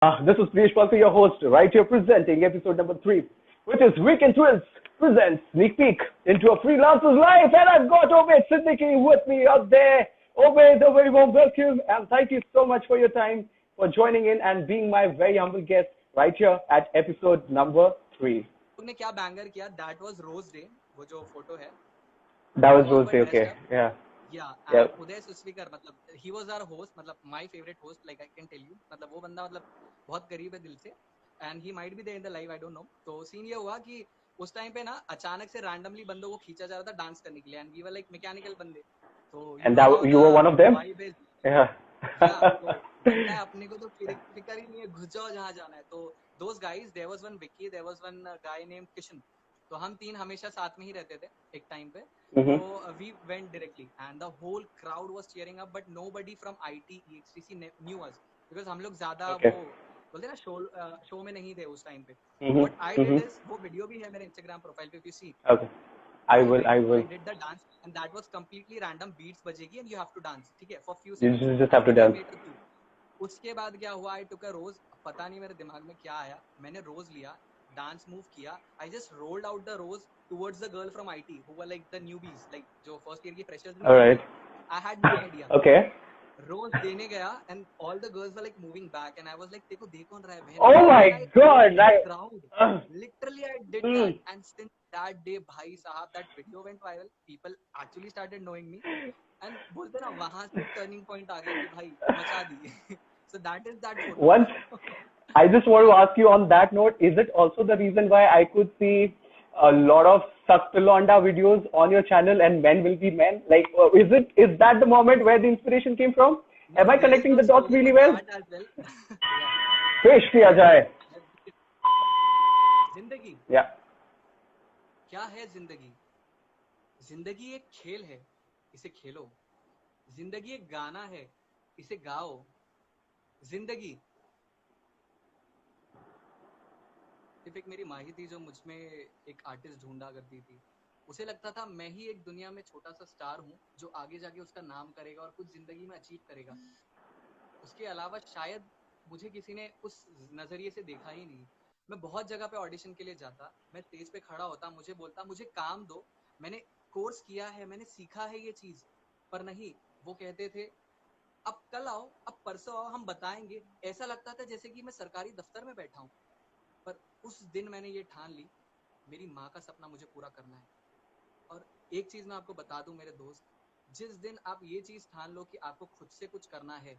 This is Priyesh Palka, your host, right here presenting episode number 3, which is Weekend Twins presents sneak peek into a freelancer's life. And I've got Obed Siddiqui with me up there. Obed, a very warm welcome, and thank you so much for your time, for joining in and being my very humble guest right here at episode number 3. ने क्या banger किया, that was Rose Day, वो जो photo है, That was Rose Day, okay, yeah. And उदय सुस्वीकर, मतलब he was our host, मतलब my favorite host, like I can tell you, मतलब वो बंदा मतलब बहुत करीब है दिल से, and he might be there in the live, I don't know. तो सीन ये हुआ कि उस टाइम पे ना अचानक से randomly बंदों को खींचा जा रहा था डांस करने के लिए, and we were like mechanical बंदे, तो and that you were one of them? Yeah. तो अपने को तो फिकर ही नहीं है, घुस जाओ जहाँ जाना है. तो those guys, there was one Vicky, there was one guy named Kishan. तो हम तीन हमेशा साथ में ही रहते थे एक टाइम पे. तो we went directly and the whole crowd was cheering up, but nobody from IT EXTC knew us because हम लोग ज्यादा वो बोलते ना शो में नहीं थे उस टाइम पे. What I did is, वो वीडियो भी है मेरे Instagram प्रोफाइल पे, if you see. Okay. I will. I did the dance and that was completely random. Beats बजेगी and you have to dance, ठीक है, for few seconds. You just have to dance. उसके बाद क्या हुआ, I took a rose, पता नहीं मेरे दिमाग में क्या आया, मैंने रोज लिया, डांस मूव किया, I just rolled out the rose towards the girl from IT who were like the newbies, like जो first year की freshers. All right. I had no idea. Okay. रोज देने गया and all the girls were like moving back and I was like, देखो देख कौन रहा है बहन. Oh my God! Crowd. Literally I did that, and since that day, भाई साहब, that video went viral. People actually started knowing me, and बोलते ना वहाँ से turning point आ गया कि भाई मचा दी. So that is that photo. Once, I just want to ask you on that note, is it also the reason why I could see a lot of Saktalonda videos on your channel and men will be men? Like, is that the moment where the inspiration came from? No, am I connecting the dots really well? पेश किया जाए. जिंदगी. Yeah. क्या है जिंदगी? जिंदगी एक खेल है, इसे खेलो. जिंदगी एक गाना है, इसे गाओ. जिंदगी सिर्फ एक मेरी माही थी जो मुझ में एक आर्टिस्ट ढूंढा करती थी. उसे लगता था मैं ही एक दुनिया में छोटा सा स्टार हूँ जो आगे जाके उसका नाम करेगा और कुछ जिंदगी में अचीव करेगा. उसके अलावा शायद मुझे किसी ने उस नजरिए से देखा ही नहीं. मैं बहुत जगह पे ऑडिशन के लिए जाता, मैं स्टेज पे खड़ा होता, मुझे बोलता मुझे काम दो, मैंने कोर्स किया है, मैंने सीखा है ये चीज, पर नहीं, वो कहते थे अब कल आओ, अब परसों आओ, हम बताएंगे. ऐसा लगता था जैसे कि मैं सरकारी दफ्तर में बैठा हूँ. पर उस दिन मैंने ये ठान ली, मेरी माँ का सपना मुझे पूरा करना है. और एक चीज मैं आपको बता दूं मेरे दोस्त, जिस दिन आप ये चीज ठान लो कि आपको खुद से कुछ करना है,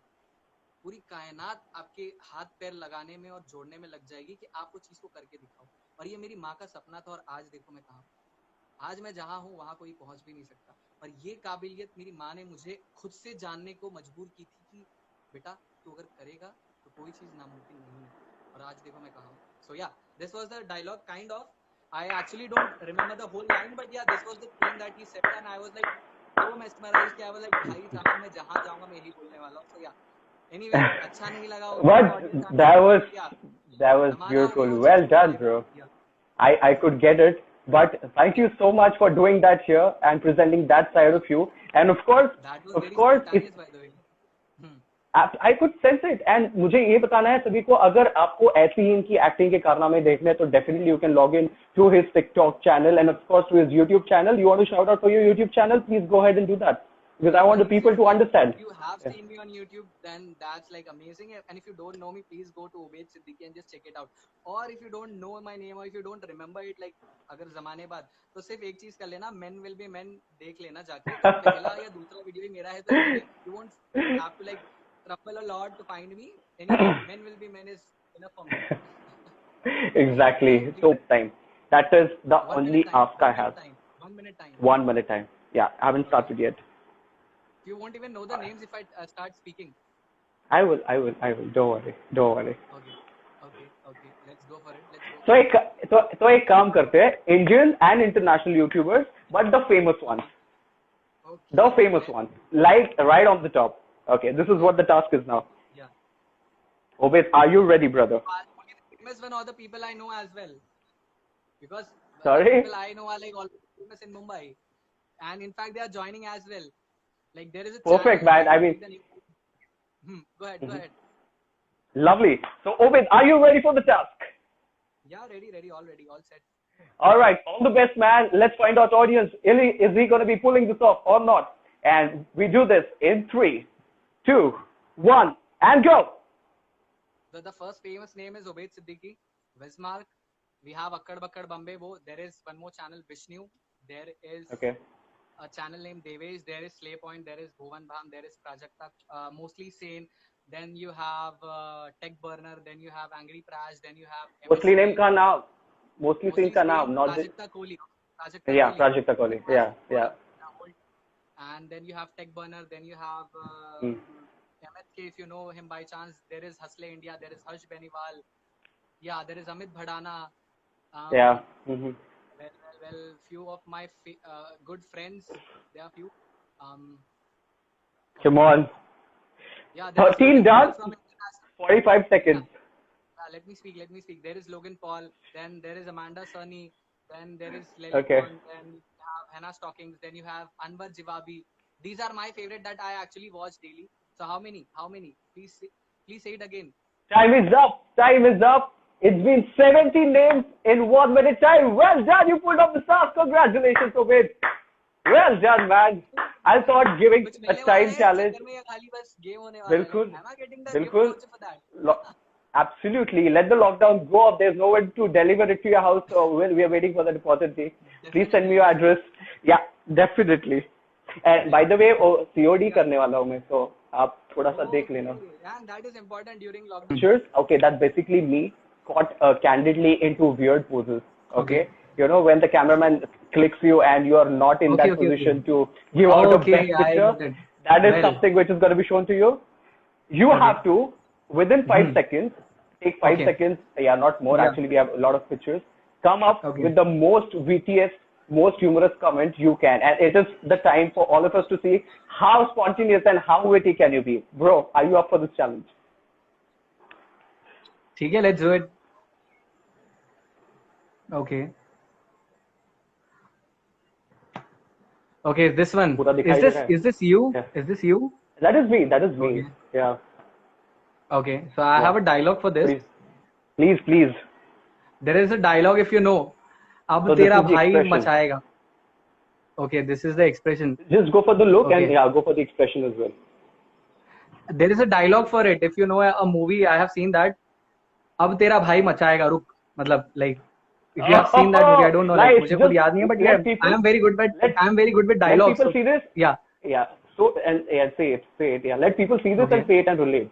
पूरी कायनात आपके हाथ पैर लगाने में और जोड़ने में लग जाएगी कि आप उस चीज को करके दिखाओ. और ये मेरी माँ का सपना था और आज देखो मैं कहाँ. आज मैं जहाँ हूँ वहाँ कोई पहुँच भी नहीं सकता. और ये काबिलियत मेरी माँ ने मुझे खुद से जानने को मजबूर की थी कि बेटा तू अगर करेगा तो कोई चीज नामुमकिन नहीं है. और आज देखो मैं कहाँ हूँ. So yeah, this was the dialogue kind of. I actually don't remember the whole line, but yeah, this was the thing that he said, and I was like so mesmerized. I was like, भाई साहब मैं जहाँ जाऊँगा मैं यही बोलने वाला हूँ. So yeah. Anyway, अच्छा नहीं लगा. But that was beautiful. Well done, bro. I could get it. But thank you so much for doing that here and presenting that side of you. And of course, I could sense it. And मुझे ये बताना है सभी को, अगर आपको ऐसी ही इनकी एक्टिंग के कारनामे देखने हैं तो definitely you can log in to his TikTok channel and of course to his YouTube channel. You want to shout out for your YouTube channel? Please go ahead and do that because I want the people to understand. If you have seen me on YouTube, then that's like amazing. And if you don't know me, please go to Obed Siddiqui and just check it out. Or if you don't know my name or if you don't remember it, like अगर जमाने बाद, तो सिर्फ एक चीज कर लेना, Men Will Be Men देख लेना जाके. तो पहला या दूसरा वीडियो ही मेरा है, तो you won't have to like trouble a lot to find me. Anyway, Men Will Be Men is enough for me. Exactly. So time. That is the only ask I have. 1 minute time. 1 minute time. Yeah, I haven't started yet. You won't even know the names if I start speaking. I will. Don't worry. Okay. Let's go for it. तो एक काम करते हैं, Indian and international YouTubers, but the famous ones. Okay. The famous ones, like right on the top. Okay, this is what the task is now. Yeah. Obed, are you ready, brother? Famous one, all the people I know as well. Because sorry, people I know are like all famous in Mumbai, and in fact they are joining as well. Like there is a perfect, man. I mean, go ahead. Lovely. So, Obed, are you ready for the task? Yeah, ready, all set. All right. All the best, man. Let's find out, audience. Is he going to be pulling this off or not? And we do this in 3, 2, 1, and go. The first famous name is Obed Siddiqui. Wismark. We have Akkad Bakkad Bambe. There is one more channel, Vishnu. There is a channel named Devesh. There is Slay Point. There is Bhuvan Bham. There is Prajakta. Mostly Sane. Then you have Tech Burner. Then you have Angry Prash. Then you have Mostly name का नाम. Mostly Sane का नाम. Not Prajakta Kohli. Prajakta Kohli. Yeah. And then you have Tech Burner. Then you have MSK, if you know him by chance. There is Hustle India. There is Harsh Beniwal. Yeah, there is Amit Bhadana. Yeah. Well, few of my good friends. There are few. Come on. Yeah, 13 done. 45 seconds. Let me speak. There is Logan Paul. Then there is Amanda Cerny. Then there is Lily Okay. Pond. Then you have Hannah Stockings. Then you have Anwar Jiwabi. These are my favorite that I actually watch daily. So how many? Please say it again. Time is up. It's been 17 names in 1 minute time. Well done. You pulled off the task. Congratulations, Obed. Well done, man. I thought giving a time challenge. बिल्कुल. Absolutely. Let the lockdown go up. There's no one to deliver it to your house. So we are waiting for the deposit day. Please send me your address. Yeah, definitely. And by the way, COD करने वाला हूँ मैं. So आप थोड़ा सा देख लेना. And that is important during lockdown. Pictures. Okay, that's basically me caught candidly into weird poses. Okay. You know, when the cameraman clicks you and you are not in that position to give out a best picture, that is something which is going to be shown to you. You have to, within 5 seconds, take 5 seconds, not more, actually we have a lot of pictures, come up with the most wittiest, most humorous comment you can. And it is the time for all of us to see how spontaneous and how witty can you be. Bro, are you up for this challenge? Okay, let's do it. Okay, this one. Is this you? Yeah. Is this you? That is me. Okay. Yeah. Okay, so I have a dialogue for this. Please. There is a dialogue, if you know. अब So तेरा भाई मचाएगा. Okay, this is the expression. Just go for the look and go for the expression as well. There is a dialogue for it. If you know a movie, I have seen that. अब तेरा भाई मचाएगा, रुक. मतलब like if you have seen that movie, I don't know. Like, मुझे खुद याद नहीं है, but yeah, I am very good with dialogues. Let people see this. Yeah. So say it. Yeah. Let people see this and say it and relate.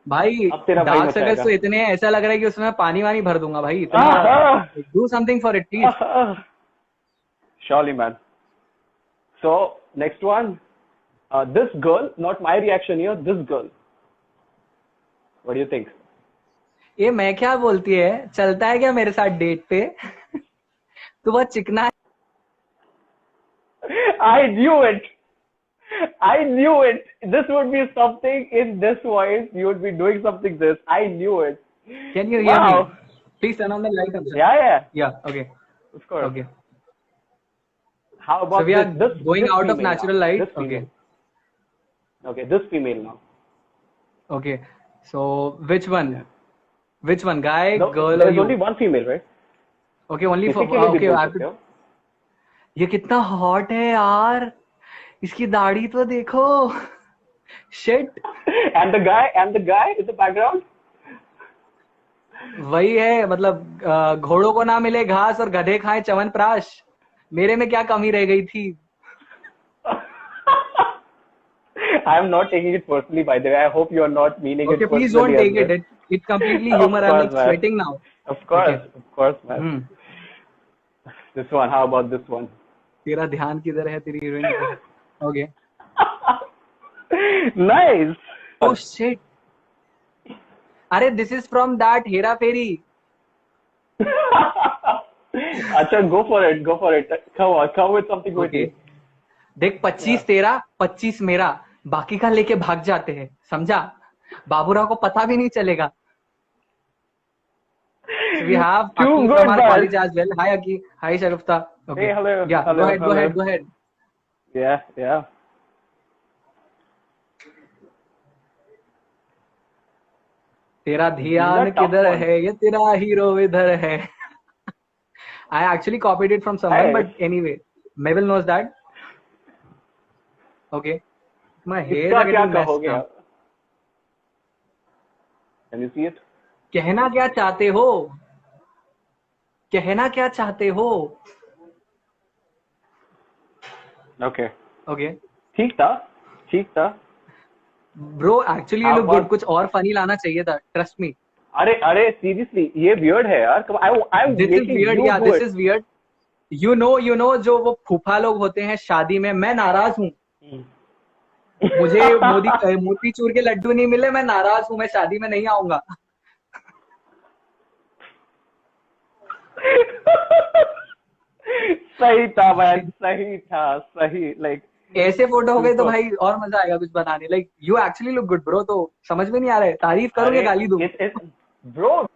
भाई dark circles तो इतने ऐसा लग रहा है कि उसमें पानी वानी भर दूंगा भाई इतना. Do something for it, please. Surely, man. So next one, this girl, not my reaction here. This girl. What do you think? ये मैं क्या बोलती है, चलता है क्या मेरे साथ डेट पे? तो बहुत चिकना है. I knew it. This would be something in this voice. You would be doing something this. I knew it. Can you hear me? Please turn on the light. Yeah. Okay. Of course. Okay. How about so we are this going this out of natural light. Okay. This female now. Okay. So which one? Yeah. Which one? Guy, no, girl, there or is you? only one female, right? Okay, only for okay. I have to... ये कितना hot है यार. इसकी दाढ़ी तो देखो. Shit. And the guy in the background. वही है, मतलब घोड़ों को ना मिले घास और गधे खाएं च्यवनप्राश. मेरे में क्या कमी रह गई थी? I am not taking it personally, by the way. I hope you are not meaning it personally. Okay, please don't take it. It's completely humor. I'm like sweating now. Of course, man. This one. How about this one? तेरा ध्यान किधर है तेरी heroine पे? Okay. Nice. Oh shit. अरे this is from that Hera फेरी. अच्छा, go for it. Come with something witty. देख 25 तेरा 25 मेरा, बाकी का लेके भाग जाते हैं, समझा? बाबूराव को पता भी नहीं चलेगा. So we have Aki from our college as well. Hi Aki. Hi Sharufta. Okay. Hey, hello. Yeah, hello, go ahead. Yeah. तेरा ध्यान किधर है, ये तेरा हीरो इधर है. I actually copied it from someone, but anyway, Mabel knows that. Okay, my hairs are getting messed up. Can you see it? कहना क्या चाहते हो? कहना क्या चाहते हो? Okay. Okay. ठीक था. Bro, actually you look good. कुछ और funny लाना चाहिए था. Trust me. अरे seriously, ये weird है यार. I'm This is weird. Yeah, this is weird. You know जो वो फूफा लोग होते हैं शादी में, मैं नाराज हूँ. मुझे मोतीचूर के लड्डू नहीं मिले, मैं नाराज हूँ, मैं शादी में नहीं आऊंगा. सही था man, सही like ऐसे फोटो हो गए तो भाई और मजा आएगा कुछ बनाने. Like you actually look good bro. तो समझ में नहीं आ रहा है, तारीफ करूँ या गाली दूं? ब्रो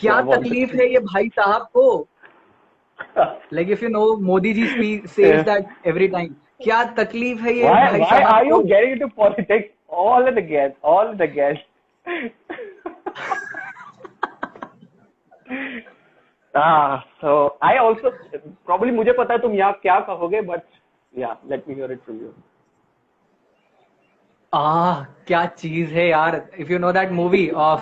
क्या तकलीफ है ये भाई साहब को? Like if you know Modi ji says that every time. क्या तकलीफ है ये भाई साहब को? Why are you getting into politics all again? So I also probably मुझे पता है तुम यहाँ क्या कहोगे, but yeah, let me hear it from you. क्या चीज है यार. If you know that movie of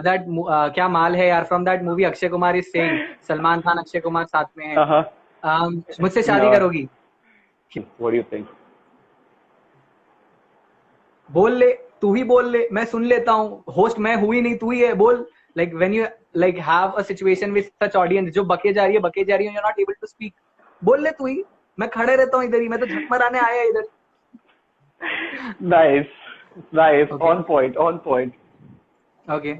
that क्या माल है यार, from that movie Akshay Kumar is saying, Salman Khan Akshay Kumar साथ में है. मुझसे शादी करोगी? What do you think? बोल ले, तू ही बोल ले, मैं सुन लेता हूँ. होस्ट मैं हुई नहीं, तू ही है, बोल. Like when you like have a situation with such audience जो बके जा रही है, you're not able to speak. बोल ले तू ही, मैं खड़े रहता हूँ इधर ही, मैं तो झक मारने आया इधर. Nice. Okay. On point. Okay.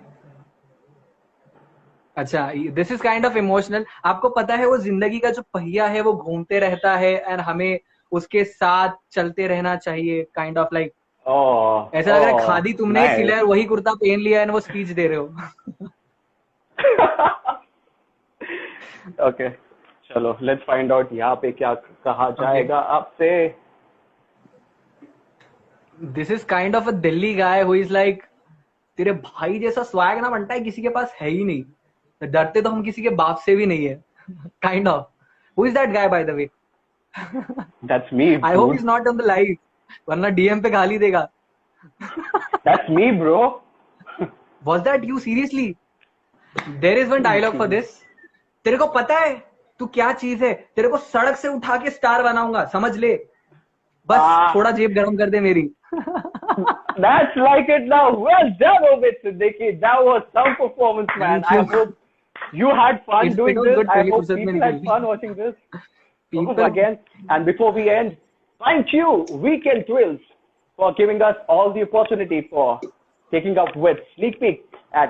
अच्छा, this is kind of emotional. आपको पता है वो जिंदगी का जो पहिया है वो घूमते रहता है and हमें उसके साथ चलते रहना चाहिए. Kind of like ऐसा लग रहा है खादी तुमने ही सिला है, वही कुर्ता पहन लिया है और वो स्पीच दे रहे हो. Okay, चलो let's find out यहाँ पे क्या कहा जाएगा आपसे. This is kind of a Delhi guy who is like, तेरे भाई जैसा स्वैग ना बनता है किसी के पास है ही नहीं. डरते तो हम किसी के बाप से भी नहीं है. Kind of. Who is that guy by the way? That's me. I hope he's not on the live. वरना DM पे गाली देगा. That's me, bro. Was that you seriously? There is one dialogue for this. तेरे को पता है तू क्या चीज है? तेरे को सड़क से उठा के स्टार बनाऊंगा, समझ ले. बस थोड़ा जेब गरम कर दे मेरी. That's like it now. Well done, Obed Siddiqui. That was some performance, man. I hope you had fun doing this. I hope people had fun watching this. Again, and before we end, thank you, Weekend Thrills, for giving us all the opportunity for taking up with Sneak Peek at